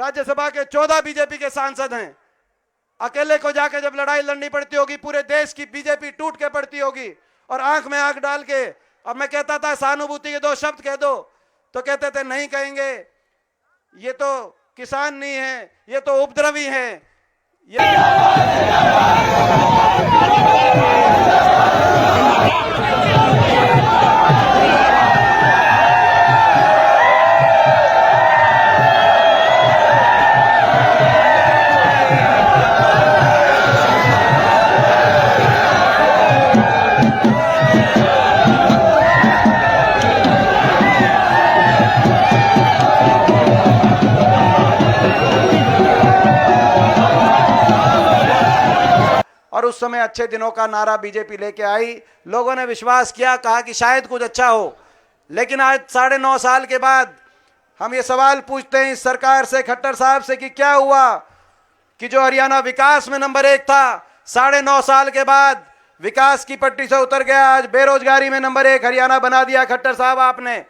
राज्यसभा के 14 बीजेपी के सांसद हैं। अकेले को जाके जब लड़ाई लड़नी पड़ती होगी, पूरे देश की बीजेपी टूट के पड़ती होगी, और आंख में आंख डाल के, अब मैं कहता था सहानुभूति के 2 शब्द कह दो, तो कहते थे नहीं कहेंगे, ये तो किसान नहीं है, ये तो उपद्रवी है। और उस समय अच्छे दिनों का नारा बीजेपी लेके आई, लोगों ने विश्वास किया, कहा कि शायद कुछ अच्छा हो। लेकिन आज 9.5 साल के बाद हम ये सवाल पूछते हैं इस सरकार से, खट्टर साहब से, कि क्या हुआ कि जो हरियाणा विकास में नंबर 1 था, 9.5 साल के बाद विकास की पट्टी से उतर गया, आज बेरोजगारी में नंबर 1 हरियाणा बना दिया खट्टर साहब आपने।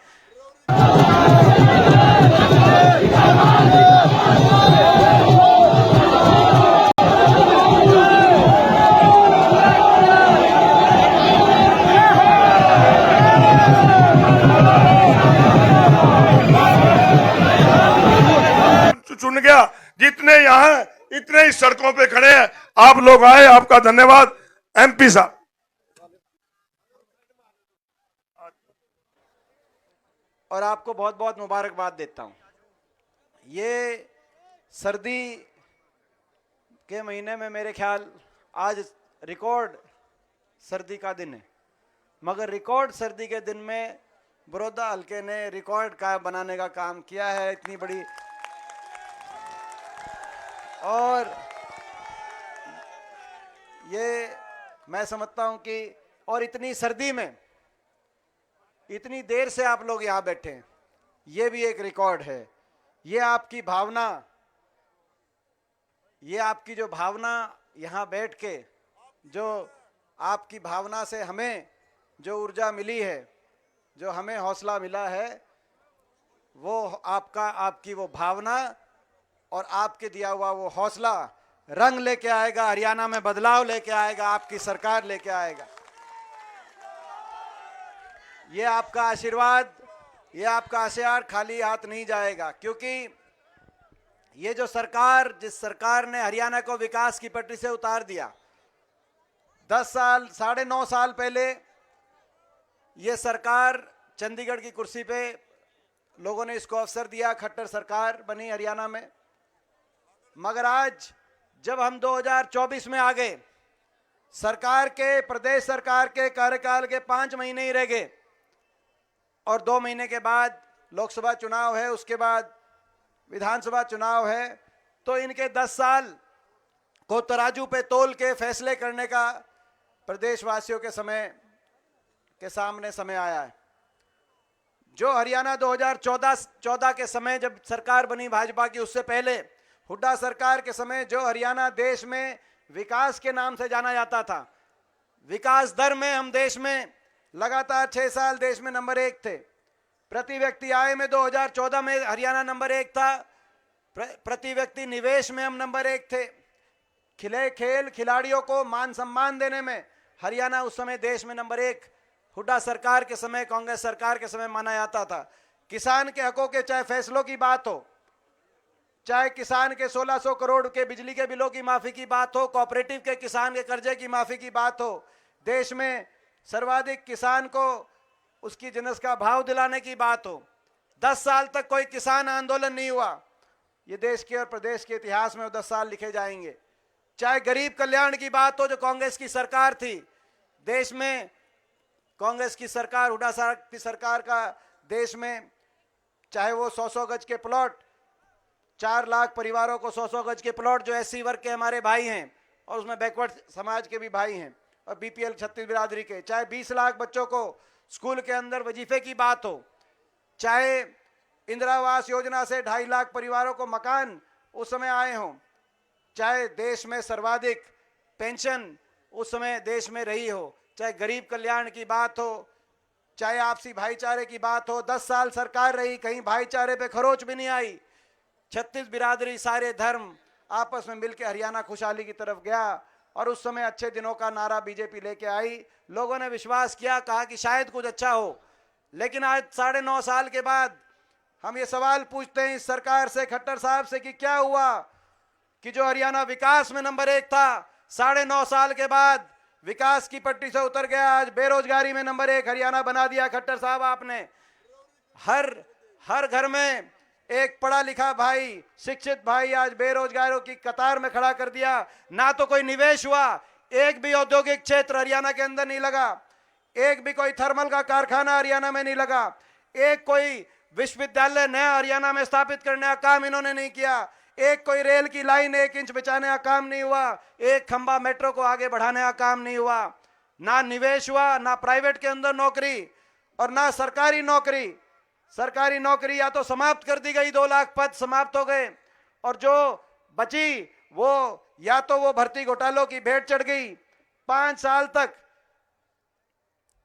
चुन गया, जितने यहाँ इतने ही सड़कों पे खड़े हैं, आप लोग आए, आपका धन्यवाद एमपी साहब। और आपको बहुत बहुत मुबारकबाद देता हूं। ये सर्दी के महीने में मेरे ख्याल आज रिकॉर्ड सर्दी का दिन है, मगर रिकॉर्ड सर्दी के दिन में बड़ौदा हल्के ने रिकॉर्ड का बनाने का काम किया है, इतनी बड़ी। और ये मैं समझता हूं कि, और इतनी सर्दी में इतनी देर से आप लोग यहां बैठे हैं, ये भी एक रिकॉर्ड है। ये आपकी भावना, ये आपकी जो भावना यहां बैठ के, जो आपकी भावना से हमें जो ऊर्जा मिली है, जो हमें हौसला मिला है, वो आपकी वो भावना और आपके दिया हुआ वो हौसला रंग लेके आएगा, हरियाणा में बदलाव लेके आएगा, आपकी सरकार लेके आएगा। ये आपका आशीर्वाद, ये आपका आशीर्वाद खाली हाथ नहीं जाएगा, क्योंकि ये जो सरकार, जिस सरकार ने हरियाणा को विकास की पटरी से उतार दिया, 10 साल 9.5 साल पहले ये सरकार चंडीगढ़ की कुर्सी पे लोगों ने इसको अवसर दिया, खट्टर सरकार बनी हरियाणा में। मगर आज जब हम 2024 में आ गए, सरकार के, प्रदेश सरकार के कार्यकाल के 5 महीने ही रह गए, और 2 महीने के बाद लोकसभा चुनाव है, उसके बाद विधानसभा चुनाव है, तो इनके 10 साल को तराजू पे तोल के फैसले करने का प्रदेशवासियों के सामने समय आया है। जो हरियाणा 2014 के समय जब सरकार बनी भाजपा की, उससे पहले हुड्डा सरकार के समय जो हरियाणा देश में विकास के नाम से जाना जाता था, विकास दर में हम देश में लगातार 6 साल देश में नंबर 1 थे। प्रति व्यक्ति आय में 2014 में हरियाणा नंबर 1 था, प्रति व्यक्ति निवेश में हम नंबर 1 थे, खेल खिलाड़ियों को मान सम्मान देने में हरियाणा उस समय देश में नंबर 1 हुड्डा सरकार के समय, कांग्रेस सरकार के समय माना जाता था। किसान के हकों के चाहे फैसलों की बात हो, चाहे किसान के 1600 करोड़ के बिजली के बिलों की माफी की बात हो, कोऑपरेटिव के किसान के कर्जे की माफी की बात हो, देश में सर्वाधिक किसान को उसकी जिनस का भाव दिलाने की बात हो, 10 साल तक कोई किसान आंदोलन नहीं हुआ, ये देश के और प्रदेश के इतिहास में वो 10 साल लिखे जाएंगे। चाहे गरीब कल्याण की बात हो, जो कांग्रेस की सरकार थी देश में, कांग्रेस की सरकार, हुड्डा साहब की सरकार का देश में, चाहे वो 100-100 गज के प्लॉट, 4 लाख परिवारों को 100-100 गज के प्लॉट, जो एससी वर्ग के हमारे भाई हैं और उसमें बैकवर्ड समाज के भी भाई हैं और बीपीएल 36 बिरादरी के, चाहे 20 लाख बच्चों को स्कूल के अंदर वजीफे की बात हो, चाहे इंदिरा आवास योजना से 2.5 लाख परिवारों को मकान उस समय आए हों, चाहे देश में सर्वाधिक पेंशन उस समय देश में रही हो, चाहे गरीब कल्याण की बात हो, चाहे आपसी भाईचारे की बात हो, 10 साल सरकार रही, कहीं भाईचारे पे खरोच भी नहीं आई, 36 बिरादरी, सारे धर्म आपस में मिलकर हरियाणा खुशहाली की तरफ गया। और उस समय अच्छे दिनों का नारा बीजेपी लेके आई, लोगों ने विश्वास किया, कहा कि शायद कुछ अच्छा हो। लेकिन आज 9.5 साल के बाद हम ये सवाल पूछते हैं इस सरकार से, खट्टर साहब से, कि क्या हुआ कि जो हरियाणा विकास में नंबर 1 था, 9.5 साल के बाद विकास की पट्टी से उतर गया। आज बेरोजगारी में नंबर 1 हरियाणा बना दिया खट्टर साहब आपने। हर घर में एक पढ़ा लिखा भाई, शिक्षित भाई आज बेरोजगारों की कतार में खड़ा कर दिया। ना तो कोई निवेश हुआ, एक भी औद्योगिक क्षेत्र हरियाणा के अंदर नहीं लगा, एक भी कोई थर्मल का कारखाना हरियाणा में नहीं लगा, एक कोई विश्वविद्यालय नया हरियाणा में स्थापित करने का काम इन्होंने नहीं किया, एक कोई रेल की लाइन 1 इंच बिछाने का काम नहीं हुआ, एक खंबा मेट्रो को आगे बढ़ाने का काम नहीं हुआ। ना निवेश हुआ, ना प्राइवेट के अंदर नौकरी, और ना सरकारी नौकरी। सरकारी नौकरी या तो समाप्त कर दी गई, 2 लाख पद समाप्त हो गए, और जो बची वो या तो वो भर्ती घोटालों की भेंट चढ़ गई। 5 साल तक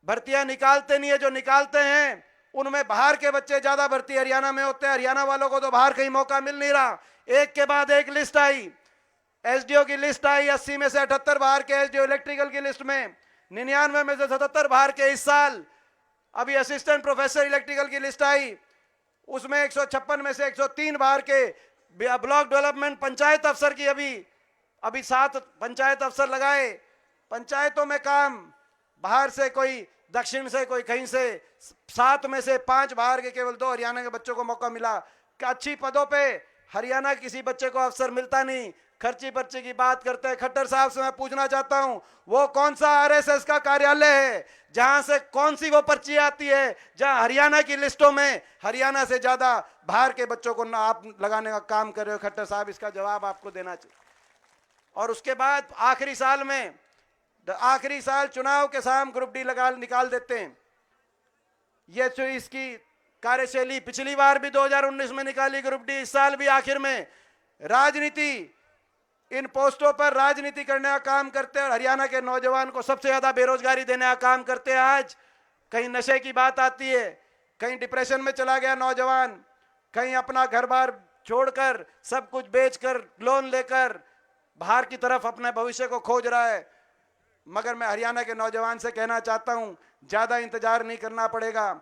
भर्तियां निकालते नहीं है, जो निकालते हैं उनमें बाहर के बच्चे ज्यादा भर्ती हरियाणा में होते हैं। हरियाणा वालों को तो बाहर कहीं मौका मिल नहीं रहा। एक के बाद एक लिस्ट आई, एसडीओ की लिस्ट आई, 80 में से 78 बाहर के एसडीओ इलेक्ट्रिकल की लिस्ट में, 99 में से 77 बाहर के। इस साल अभी असिस्टेंट प्रोफेसर इलेक्ट्रिकल की लिस्ट आई, उसमें 156 में से 103 बाहर के। ब्लॉक डेवलपमेंट पंचायत अफसर की अभी 7 पंचायत अफसर लगाए। पंचायतों में काम बाहर से, कोई दक्षिण से, कोई कहीं से। 7 में से 5 बाहर के, केवल 2 हरियाणा के बच्चों को मौका मिला। अच्छी पदों पे हरियाणा किसी बच्चे को अफसर मिलता नहीं। खर्ची पर्ची की बात करते हैं। खट्टर साहब से मैं पूछना चाहता हूं, वो कौन सा आरएसएस का कार्यालय है जहां से कौन सी वो पर्ची आती है जहां हरियाणा की लिस्टों में हरियाणा से ज्यादा बाहर के बच्चों को ना आप लगाने का काम कर रहे हो? खट्टर साहब, इसका जवाब आपको देना चाहिए। और उसके बाद आखिरी साल चुनाव के साम ग्रुप डी निकाल देते हैं। ये जो इसकी कार्यशैली पिछली बार भी 2019 में निकाली ग्रुप डी, इस साल भी आखिर में राजनीति, इन पोस्टों पर राजनीति करने का काम करते हैं और हरियाणा के नौजवान को सबसे ज्यादा बेरोजगारी देने का काम करते हैं। आज कहीं नशे की बात आती है, कहीं डिप्रेशन में चला गया नौजवान, कहीं अपना घर बार छोड़कर सब कुछ बेचकर लोन लेकर बाहर की तरफ अपने भविष्य को खोज रहा है। मगर मैं हरियाणा के नौजवान से कहना चाहता हूं, ज्यादा इंतजार नहीं करना पड़ेगा।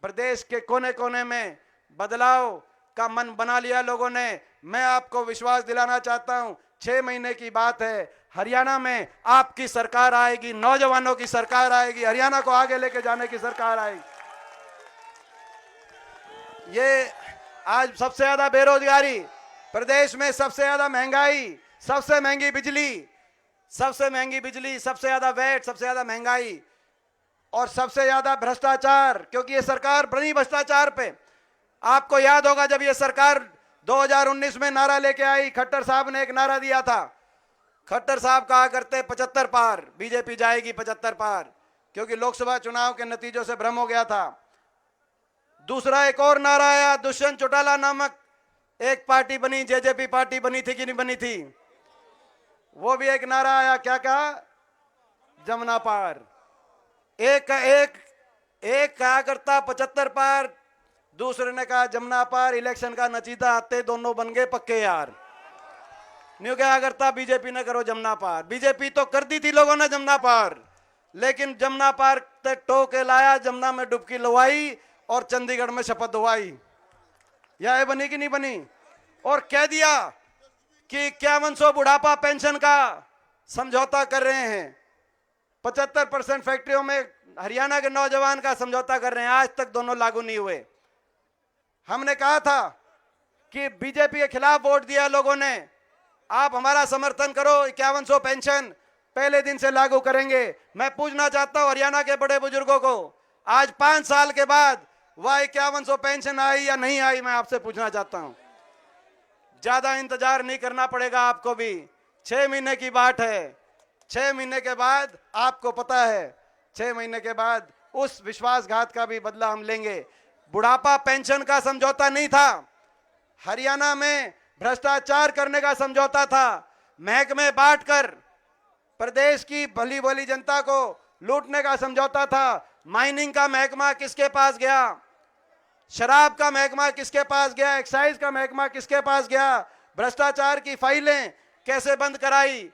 प्रदेश के कोने कोने में बदलाव का मन बना लिया लोगों ने। मैं आपको विश्वास दिलाना चाहता हूं, 6 महीने की बात है, हरियाणा में आपकी सरकार आएगी, नौजवानों की सरकार आएगी, हरियाणा को आगे लेके जाने की सरकार आएगी। ये आज सबसे ज्यादा बेरोजगारी, प्रदेश में सबसे ज्यादा महंगाई, सबसे महंगी बिजली, सबसे ज्यादा वैट, सबसे ज्यादा महंगाई और सबसे ज्यादा भ्रष्टाचार, क्योंकि ये सरकार बनी भ्रष्टाचार पे। आपको याद होगा जब ये सरकार 2019 में नारा लेके आई, खट्टर साहब ने एक नारा दिया था। खट्टर साहब कहा करते 75 पार, बीजेपी जाएगी 75 पार, क्योंकि लोकसभा चुनाव के नतीजों से भ्रम हो गया था। दूसरा एक और नारा आया, दुष्यंत चौटाला नामक एक पार्टी बनी, जेजेपी पार्टी बनी थी कि नहीं बनी थी, वो भी एक नारा आया, क्या कहा? जमुना पार। एक कहा करता 75 पार, दूसरे ने कहा जमुना पार। इलेक्शन का नतीजा आते दोनों बन गए पक्के यार। न्यू क्या करता बीजेपी ने, करो जमुना पार। बीजेपी तो कर दी थी लोगों ने जमुना पार, लेकिन जमुना पार तक टो के लाया, जमुना में डुबकी लवाई और चंडीगढ़ में शपथ दिलवाई। यह बनी कि नहीं बनी? और कह दिया कि 5100 बुढ़ापा पेंशन का समझौता कर रहे हैं, 75% फैक्ट्रियों में हरियाणा के नौजवान का समझौता कर रहे हैं। आज तक दोनों लागू नहीं हुए। हमने कहा था कि बीजेपी के खिलाफ वोट दिया लोगों ने, आप हमारा समर्थन करो, 5100 पेंशन पहले दिन से लागू करेंगे। मैं पूछना चाहता हूं हरियाणा के बड़े बुजुर्गों को, आज 5 साल के बाद वह 5100 पेंशन आई या नहीं आई, मैं आपसे पूछना चाहता हूं। ज्यादा इंतजार नहीं करना पड़ेगा आपको भी, 6 महीने की बात है। 6 महीने के बाद आपको पता है, 6 महीने के बाद उस विश्वासघात का भी बदला हम लेंगे। बुढ़ापा पेंशन का समझौता नहीं था, हरियाणा में भ्रष्टाचार करने का समझौता था, महकमे बांटकर प्रदेश की भली भली जनता को लूटने का समझौता था। माइनिंग का महकमा किसके पास गया? शराब का महकमा किसके पास गया, एक्साइज का महकमा किसके पास गया, भ्रष्टाचार की फाइलें कैसे बंद कराई,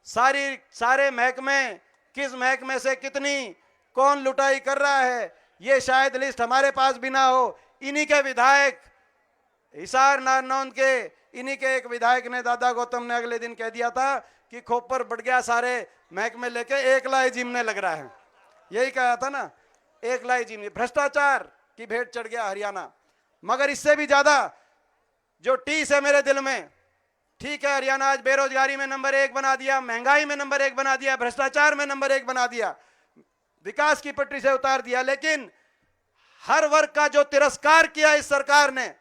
सारे महकमे, किस महकमे से कितनी कौन लुटाई कर रहा है, ये शायद लिस्ट हमारे पास भी ना हो। इन्हीं के विधायक, हिसार नारनौंद के इन्हीं के एक विधायक ने, दादा गौतम ने अगले दिन कह दिया था कि खोपर बढ़ गया, सारे महकमे लेके एक लाई जिमने लग रहा है। यही कहा था ना, एक लाई जिमने। भ्रष्टाचार की भेंट चढ़ गया हरियाणा। मगर इससे भी ज्यादा जो टीस है मेरे दिल में, ठीक है हरियाणा आज बेरोजगारी में नंबर 1 बना दिया, महंगाई में नंबर 1 बना दिया, भ्रष्टाचार में नंबर 1 बना दिया, विकास की पटरी से उतार दिया, लेकिन हर वर्ग का जो तिरस्कार किया इस सरकार ने।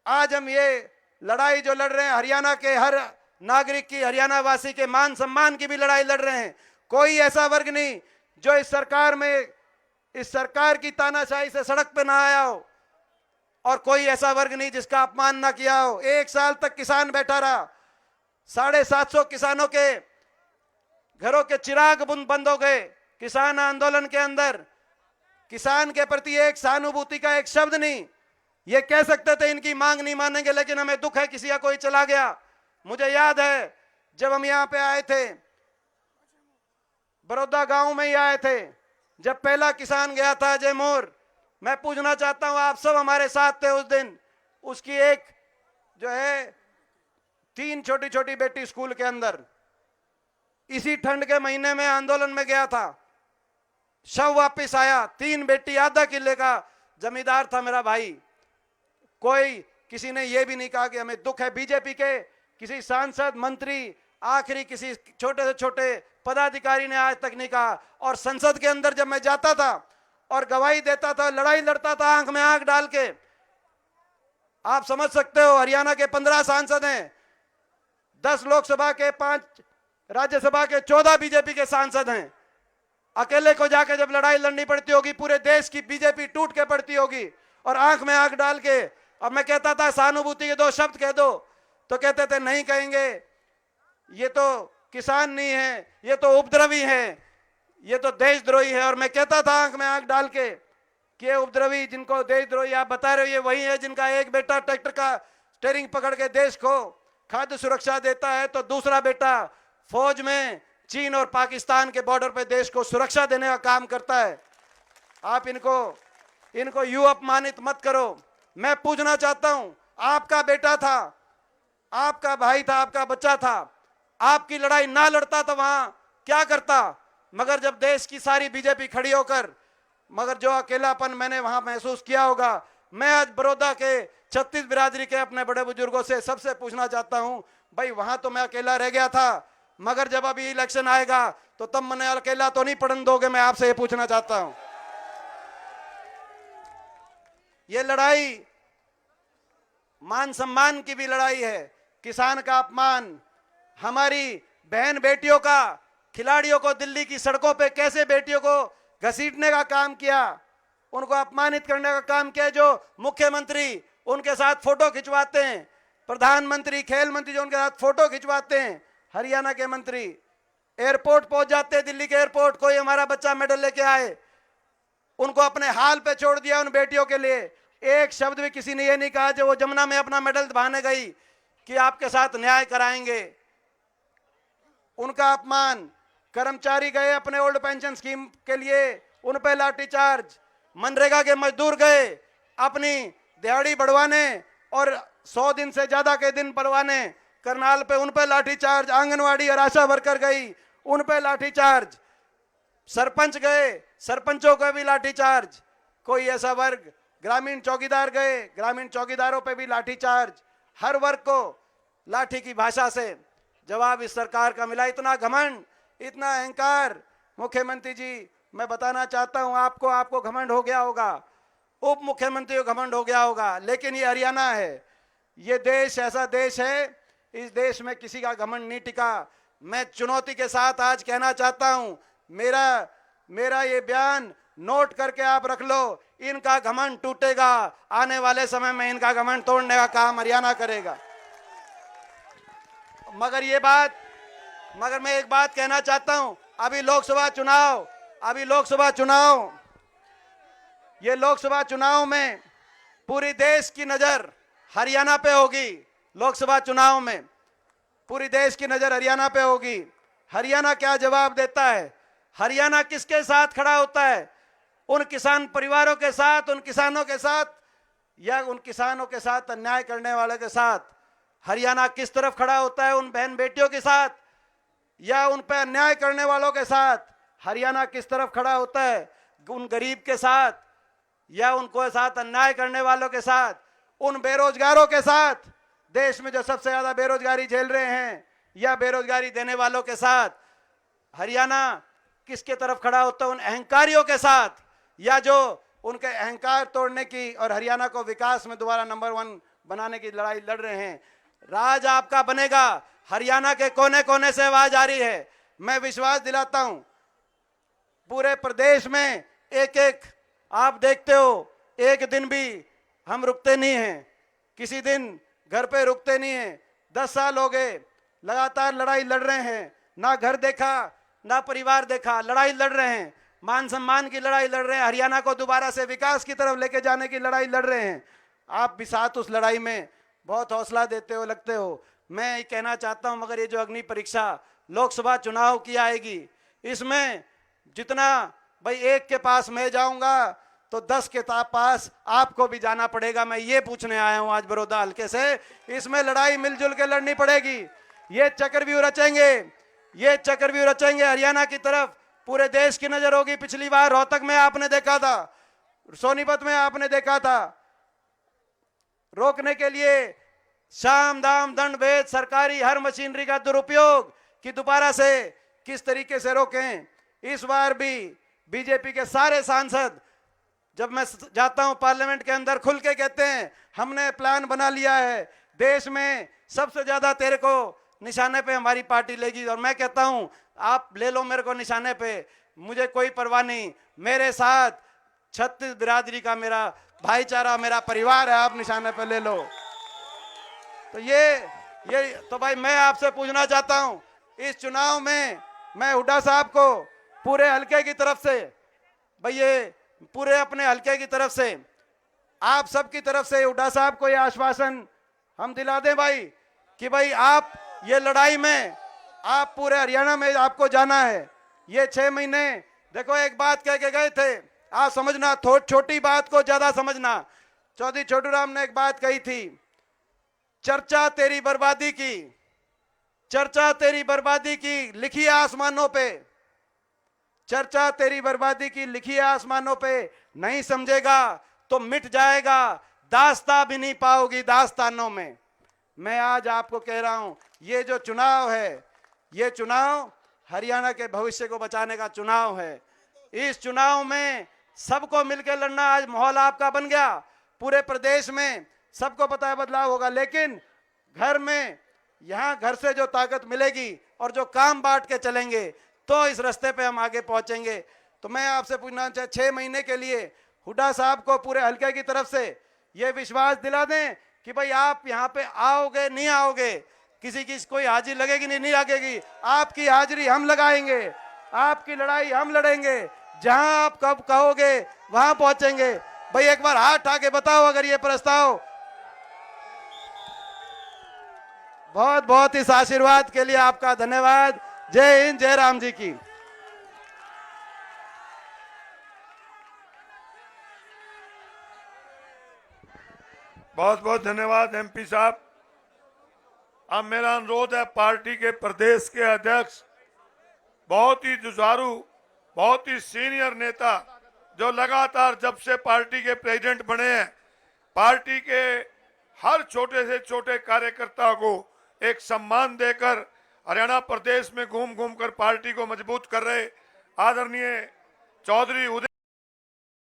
आज हम ये लड़ाई जो लड़ रहे हैं, हरियाणा के हर नागरिक की, हरियाणा वासी के मान सम्मान की भी लड़ाई लड़ रहे हैं। कोई ऐसा वर्ग नहीं जो इस सरकार में, इस सरकार की तानाशाही से सड़क पे ना आया हो, और कोई ऐसा वर्ग नहीं जिसका अपमान ना किया हो। 1 साल तक किसान बैठा रहा, 750 किसानों के घरों के चिराग बंद हो गए किसान आंदोलन के अंदर। किसान के प्रति एक सहानुभूति का एक शब्द नहीं। ये कह सकते थे इनकी मांग नहीं मानेंगे, लेकिन हमें दुख है किसी का कोई चला गया। मुझे याद है जब हम यहाँ पे आए थे, बड़ौदा गांव में ही आए थे, जब पहला किसान गया था अजय मोर। मैं पूछना चाहता हूं, आप सब हमारे साथ थे उस दिन। उसकी एक जो है 3 छोटी छोटी बेटी स्कूल के अंदर, इसी ठंड के महीने में आंदोलन में गया था, शव वापस आया, 3 बेटी, आधा किले का जमींदार था मेरा भाई। कोई किसी ने यह भी नहीं कहा कि हमें दुख है। बीजेपी के किसी सांसद, मंत्री, आखिरी किसी छोटे से छोटे पदाधिकारी ने आज तक नहीं कहा। और संसद के अंदर जब मैं जाता था और गवाही देता था, लड़ाई लड़ता था आंख में आंख डाल के, आप समझ सकते हो हरियाणा के 15 सांसद हैं, 10 लोकसभा के, 5 राज्यसभा के, 14 बीजेपी के सांसद हैं। अकेले को जाके जब लड़ाई लड़नी पड़ती होगी, पूरे देश की बीजेपी टूट के पड़ती होगी, और आंख में आंख डाल के। अब मैं कहता था सहानुभूति के 2 शब्द कह दो, तो कहते थे नहीं कहेंगे, ये तो किसान नहीं है, ये तो उपद्रवी है, ये तो देशद्रोही है। और मैं कहता था आंख में आंख डाल के कि ये उपद्रवी, जिनको देशद्रोही आप बता रहे हो, ये वही है जिनका एक बेटा ट्रैक्टर का स्टीयरिंग पकड़ के देश को खाद्य सुरक्षा देता है, तो दूसरा बेटा फौज में चीन और पाकिस्तान के बॉर्डर पे देश को सुरक्षा देने का काम करता है। आप इनको यूं अपमानित मत करो। मैं पूछना चाहता हूं, आपका बेटा था, आपका भाई था, आपका बच्चा था, आपकी लड़ाई ना लड़ता तो वहां क्या करता? मगर जब देश की सारी बीजेपी खड़ी होकर, मगर जो अकेलापन मैंने वहां महसूस किया होगा। मैं आज बड़ौदा के 36 बिरादरी के अपने बड़े बुजुर्गों से सबसे पूछना चाहता हूं, भाई वहां तो मैं अकेला रह गया था, मगर जब अभी इलेक्शन आएगा तो तब मैंने अकेला तो नहीं पड़ने दोगे? मैं आपसे ये पूछना चाहता हूं। ये लड़ाई मान सम्मान की भी लड़ाई है, किसान का अपमान, हमारी बहन बेटियों का, खिलाड़ियों को दिल्ली की सड़कों पे कैसे बेटियों को घसीटने का काम किया, उनको अपमानित करने का काम किया। जो मुख्यमंत्री उनके साथ फोटो खिंचवाते हैं, प्रधानमंत्री, खेल मंत्री जो उनके साथ फोटो खिंचवाते हैं, हरियाणा के मंत्री एयरपोर्ट पहुंच जाते हैं, दिल्ली के एयरपोर्ट, कोई हमारा बच्चा मेडल लेके आए, उनको अपने हाल पे छोड़ दिया उन बेटियों के लिए। एक शब्द भी किसी ने ये नहीं कहा जो वो जमुना में अपना मेडल बहाने गई कि आपके साथ न्याय कराएंगे। उनका अपमान। कर्मचारी गए अपने ओल्ड पेंशन स्कीम के लिए, उन पे लाठीचार्ज। मनरेगा के मजदूर गए अपनी दिहाड़ी बढ़वाने और 100 दिन से ज्यादा के दिन बढ़वाने करनाल पे, उन पे लाठीचार्ज। आंगनवाड़ी और आशा वर्कर गई, उन पे लाठीचार्ज। सरपंच गए, सरपंचों का भी लाठीचार्ज। कोई ऐसा वर्ग, ग्रामीण चौकीदार गए, ग्रामीण चौकीदारों पे भी लाठीचार्ज। हर वर्ग को लाठी की भाषा से जवाब इस सरकार का मिला। इतना घमंड, इतना अहंकार। मुख्यमंत्री जी, मैं बताना चाहता हूं आपको, आपको घमंड हो गया होगा, उप मुख्यमंत्री को घमंड हो गया होगा, लेकिन ये हरियाणा है, ये देश ऐसा देश है, इस देश में किसी का घमंड नहीं टिका। मैं चुनौती के साथ आज कहना चाहता हूं, मेरा ये बयान नोट करके आप रख लो, इनका घमंड टूटेगा, आने वाले समय में इनका घमंड तोड़ने का काम हरियाणा करेगा। मगर मैं एक बात कहना चाहता हूं, अभी लोकसभा चुनाव, ये लोकसभा चुनाव में पूरी देश की नजर हरियाणा पे होगी। लोकसभा चुनाव में पूरी देश की नजर हरियाणा पे होगी। हरियाणा क्या जवाब देता है, हरियाणा किसके साथ खड़ा होता है, उन किसान परिवारों के साथ, उन किसानों के साथ, या उन किसानों के साथ अन्याय करने वाले के साथ। हरियाणा किस तरफ खड़ा होता है, उन बहन बेटियों के साथ या उन पर अन्याय करने वालों के साथ। हरियाणा किस तरफ खड़ा होता है, उन गरीब के साथ या उनको साथ अन्याय करने वालों के साथ, उन बेरोजगारों के साथ, देश में जो सबसे ज्यादा बेरोजगारी झेल रहे हैं या बेरोजगारी देने वालों के साथ। हरियाणा किसके तरफ खड़ा होता है, उन अहंकारियों के साथ या जो उनके अहंकार तोड़ने की और हरियाणा को विकास में दोबारा नंबर 1 बनाने की लड़ाई लड़ रहे हैं। राज आपका बनेगा। हरियाणा के कोने कोने से आवाज आ रही है। मैं विश्वास दिलाता हूं पूरे प्रदेश में एक एक, आप देखते हो एक दिन भी हम रुकते नहीं हैं, किसी दिन घर पे रुकते नहीं हैं। 10 साल हो गए लगातार लड़ाई लड़ रहे हैं, ना घर देखा ना परिवार देखा, लड़ाई लड़ रहे हैं, मान सम्मान की लड़ाई लड़ रहे हैं, हरियाणा को दोबारा से विकास की तरफ लेके जाने की लड़ाई लड़ रहे हैं। आप भी साथ उस लड़ाई में बहुत हौसला देते हो, लगते हो। मैं ये कहना चाहता हूं, मगर ये जो अग्नि परीक्षा लोकसभा चुनाव की आएगी, इसमें जितना भाई एक के पास मैं जाऊंगा तो 10 के पास आपको भी जाना पड़ेगा। मैं ये पूछने आया हूं आज बड़ौदा हल्के से। इसमें लड़ाई मिलजुल के लड़नी पड़ेगी। ये चक्रव्यूह रचेंगे, ये चक्रव्यूह रचेंगे हरियाणा की तरफ। पूरे देश की नजर होगी। पिछली बार रोहतक में आपने देखा था, सोनीपत में आपने देखा था, रोकने के लिए साम दाम दंड भेद सरकारी हर मशीनरी का दुरुपयोग कि दोबारा से किस तरीके से रोकें। इस बार भी बीजेपी के सारे सांसद, जब मैं जाता हूं पार्लियामेंट के अंदर, खुल के कहते हैं हमने प्लान बना लिया है, देश में सबसे ज्यादा तेरे को निशाने पे हमारी पार्टी लेगी। और मैं कहता हूं आप ले लो मेरे को निशाने पे, मुझे कोई परवाह नहीं। मेरे साथ 36 बिरादरी का मेरा भाईचारा, मेरा परिवार है, आप निशाने पे ले लो। तो ये तो भाई मैं आपसे पूछना चाहता हूं, इस चुनाव में मैं हुड्डा साहब को पूरे हल्के की तरफ से, भाई ये पूरे अपने हल्के की तरफ से, आप सबकी तरफ से हुड्डा साहब को ये आश्वासन हम दिला दें भाई कि भाई आप ये लड़ाई में, आप पूरे हरियाणा में आपको जाना है। ये 6 महीने देखो, एक बात कह के गए थे, आप समझना, छोटी बात को ज्यादा समझना। चौधरी छोटू राम ने एक बात कही थी, चर्चा तेरी बर्बादी की, चर्चा तेरी बर्बादी की लिखी आसमानों पे, चर्चा तेरी बर्बादी की लिखी आसमानों पे, नहीं समझेगा तो मिट जाएगा, दास्तां भी नहीं पाओगी दास्तानों में। मैं आज आपको कह रहा हूं, ये जो चुनाव है, ये चुनाव हरियाणा के भविष्य को बचाने का चुनाव है। इस चुनाव में सबको मिलकर लड़ना, आज माहौल आपका बन गया। पूरे प्रदेश में सबको पता है बदलाव होगा, लेकिन घर में, यहां घर से जो ताकत मिलेगी और जो काम बांट के चलेंगे तो इस रास्ते पे हम आगे पहुंचेंगे। तो मैं आपसे पूछना चाहता, 6 महीने के लिए हुड्डा साहब को पूरे हल्के की तरफ से ये विश्वास दिला दें कि भाई आप यहाँ पे आओगे नहीं आओगे, किसी की कोई हाजिरी लगेगी नहीं लगेगी, आपकी हाजिरी हम लगाएंगे, आपकी लड़ाई हम लड़ेंगे, जहां आप कब कहोगे वहां पहुंचेंगे। भाई एक बार हाथ उठा के बताओ अगर ये प्रस्ताव। बहुत बहुत इस आशीर्वाद के लिए आपका धन्यवाद। जय हिंद, जय राम जी की। बहुत बहुत धन्यवाद एमपी साहब। अब मेरा अनुरोध है, पार्टी के प्रदेश के अध्यक्ष, बहुत ही जुझारू, बहुत ही सीनियर नेता, जो लगातार जब से पार्टी के प्रेसिडेंट बने हैं, पार्टी के हर छोटे से छोटे कार्यकर्ता को एक सम्मान देकर हरियाणा प्रदेश में घूम घूम कर पार्टी को मजबूत कर रहे आदरणीय चौधरी उदय